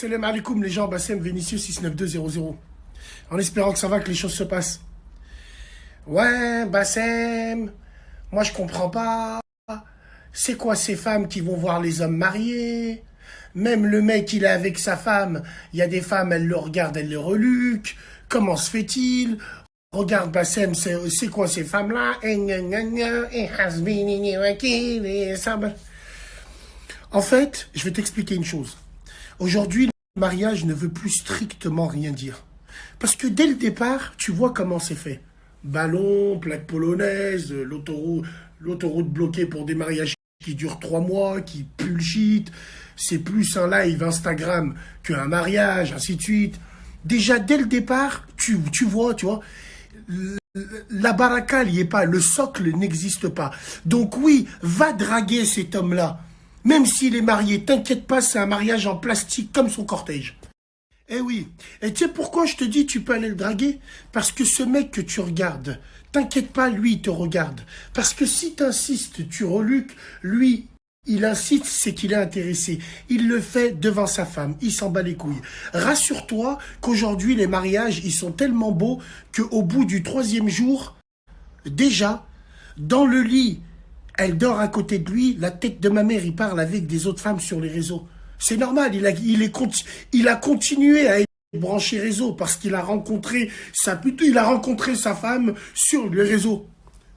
Salam alaikum les gens, Bassem Vénitieux 69200. En espérant que ça va, que les choses se passent. Ouais, Bassem, moi je comprends pas. C'est quoi ces femmes qui vont voir les hommes mariés? Même le mec, il est avec sa femme. Il y a des femmes, elles le regardent, elles le reluquent. Comment se fait-il? Regarde, Bassem, c'est quoi ces femmes-là? En fait, je vais t'expliquer une chose. Aujourd'hui, le mariage ne veut plus strictement rien dire. Parce que dès le départ, tu vois comment c'est fait. Ballon, plaque polonaise, l'autoroute bloquée pour des mariages qui durent 3 mois, qui puent le shit. C'est plus un live Instagram qu'un mariage, ainsi de suite. Déjà, dès le départ, tu vois, la baraka n'y est pas, le socle n'existe pas. Donc oui, va draguer cet homme-là. Même s'il est marié, t'inquiète pas, c'est un mariage en plastique comme son cortège. Eh oui, et tu sais pourquoi je te dis tu peux aller le draguer? Parce que ce mec que tu regardes, t'inquiète pas, lui il te regarde. Parce que si t'insistes, tu reluques, lui, il insiste, c'est qu'il est intéressé. Il le fait devant sa femme, il s'en bat les couilles. Rassure-toi qu'aujourd'hui les mariages, ils sont tellement beaux qu'au bout du 3e jour, déjà, dans le lit, elle dort à côté de lui, la tête de ma mère, il parle avec des autres femmes sur les réseaux. C'est normal, il a continué à être branché réseau parce qu'il a rencontré sa femme sur les réseaux.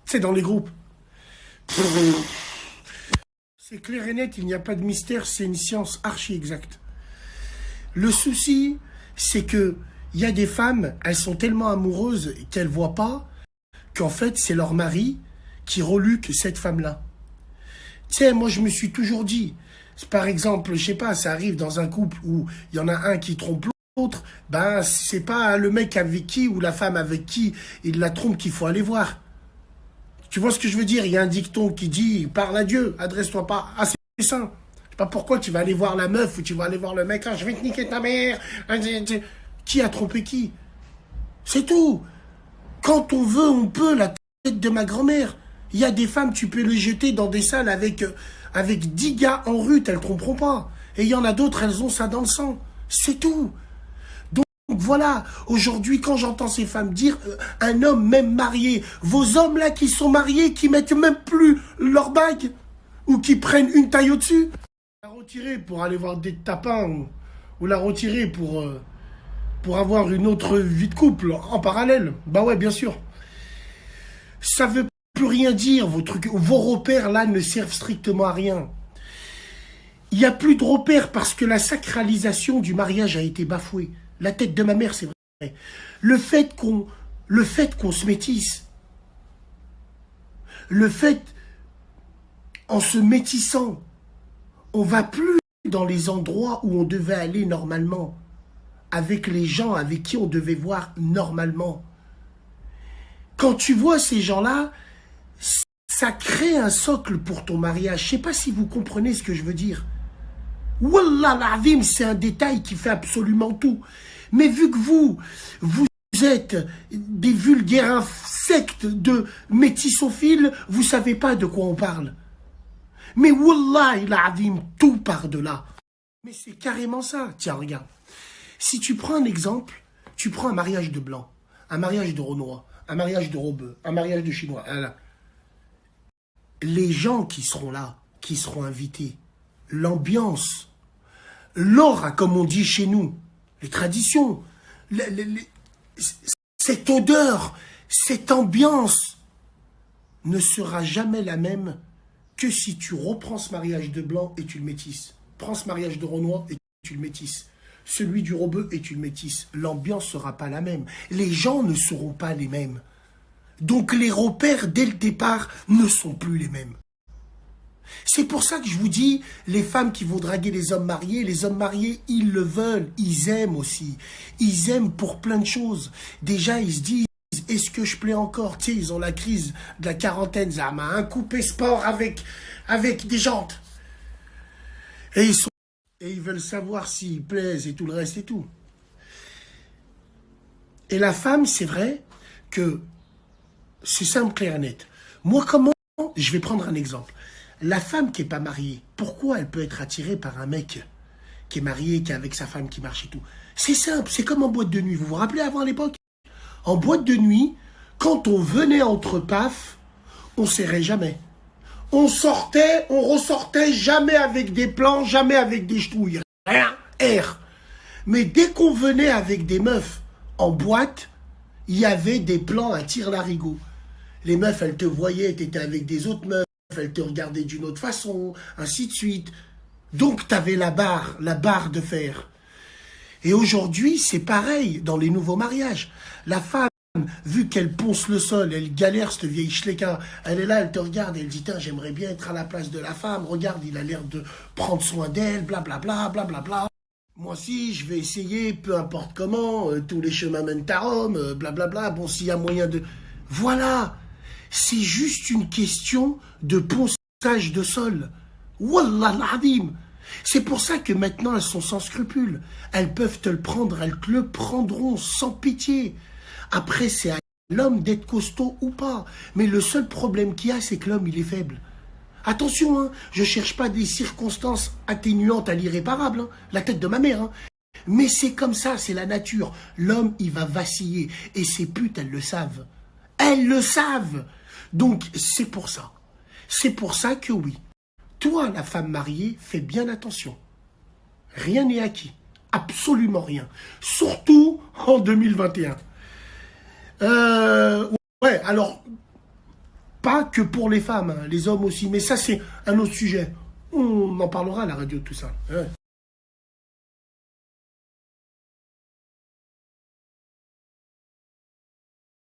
C'est dans les groupes. C'est clair et net, il n'y a pas de mystère, c'est une science archi exacte. Le souci, c'est que il y a des femmes, elles sont tellement amoureuses qu'elles voient pas qu'en fait, c'est leur mari qui reluque cette femme-là. Tu sais, moi, je me suis toujours dit, par exemple, je sais pas, ça arrive dans un couple où il y en a un qui trompe l'autre, ben, c'est pas le mec avec qui ou la femme avec qui il la trompe qu'il faut aller voir. Tu vois ce que je veux dire? Il y a un dicton qui dit, parle à Dieu, adresse-toi pas à ses saints. Je sais pas pourquoi tu vas aller voir la meuf ou tu vas aller voir le mec, ah, je vais te niquer ta mère. Qui a trompé qui? C'est tout. Quand on veut, on peut, la tête de ma grand-mère. Il y a des femmes, tu peux les jeter dans des salles avec 10 gars en rut, elles ne tromperont pas. Et il y en a d'autres, elles ont ça dans le sang. C'est tout. Donc voilà, aujourd'hui, quand j'entends ces femmes dire, un homme même marié, vos hommes là qui sont mariés, qui mettent même plus leur bague, ou qui prennent une taille au-dessus, la retirer pour aller voir des tapins, ou la retirer pour avoir une autre vie de couple en parallèle. Bah ouais, bien sûr. Ça veut plus rien dire, vos repères là ne servent strictement à rien. Il n'y a plus de repères parce que la sacralisation du mariage a été bafouée. La tête de ma mère, c'est vrai. Le fait qu'on se métisse, le fait, en se métissant, on va plus dans les endroits où on devait aller normalement, avec les gens avec qui on devait voir normalement. Quand tu vois ces gens-là, ça crée un socle pour ton mariage. Je ne sais pas si vous comprenez ce que je veux dire. Wallah l'azim, c'est un détail qui fait absolument tout. Mais vu que vous êtes des vulgaires insectes de métissophiles, vous ne savez pas de quoi on parle. Mais wallah l'azim, tout part de là. Mais c'est carrément ça. Tiens, regarde. Si tu prends un exemple, tu prends un mariage de blanc, un mariage de renois, un mariage de rebeu, un mariage de chinois. Voilà. Les gens qui seront là, qui seront invités, l'ambiance, l'aura, comme on dit chez nous, les traditions, cette odeur, cette ambiance ne sera jamais la même que si tu reprends ce mariage de blanc et tu le métisses. Prends ce mariage de renois et tu le métisses. Celui du rebeu et tu le métisses. L'ambiance ne sera pas la même. Les gens ne seront pas les mêmes. Donc les repères, dès le départ, ne sont plus les mêmes. C'est pour ça que je vous dis, les femmes qui vont draguer les hommes mariés, ils le veulent, ils aiment aussi. Ils aiment pour plein de choses. Déjà, ils se disent, est-ce que je plais encore? Tu sais, ils ont la crise de la quarantaine, Zama, un coupé sport avec des jantes. Et ils veulent savoir s'ils plaisent et tout le reste et tout. Et la femme, c'est vrai que c'est simple, clair et net. Moi, je vais prendre un exemple. La femme qui n'est pas mariée, pourquoi elle peut être attirée par un mec qui est marié, qui est avec sa femme, qui marche et tout. C'est simple, c'est comme en boîte de nuit. Vous vous rappelez avant à l'époque? En boîte de nuit, quand on venait entre paf, on serrait jamais. On sortait, on ressortait jamais avec des plans, jamais avec des ch'touilles. Rien, air. Mais dès qu'on venait avec des meufs en boîte, il y avait des plans à tire-larigot. Les meufs, elles te voyaient, t'étais avec des autres meufs, elles te regardaient d'une autre façon, ainsi de suite. Donc, t'avais la barre de fer. Et aujourd'hui, c'est pareil dans les nouveaux mariages. La femme, vu qu'elle ponce le sol, elle galère, cette vieille schlecka, elle est là, elle te regarde, elle dit, j'aimerais bien être à la place de la femme, regarde, il a l'air de prendre soin d'elle, blablabla, blablabla. Moi aussi, je vais essayer, peu importe comment, tous les chemins mènent à Rome, blablabla, bon, s'il y a moyen de... Voilà, c'est juste une question de ponçage de sol. Wallah l'adim. C'est pour ça que maintenant, elles sont sans scrupules. Elles peuvent te le prendre, elles te le prendront sans pitié. Après, c'est à l'homme d'être costaud ou pas. Mais le seul problème qu'il y a, c'est que l'homme, il est faible. Attention, hein, je ne cherche pas des circonstances atténuantes à l'irréparable, hein, la tête de ma mère. Hein. Mais c'est comme ça, c'est la nature. L'homme, il va vaciller. Et ces putes, elles le savent. Elles le savent. Donc, c'est pour ça. C'est pour ça que oui. Toi, la femme mariée, fais bien attention. Rien n'est acquis. Absolument rien. Surtout en 2021. Ouais, alors... Pas que pour les femmes, hein, les hommes aussi. Mais ça, c'est un autre sujet. On en parlera à la radio, tout ça. Ouais.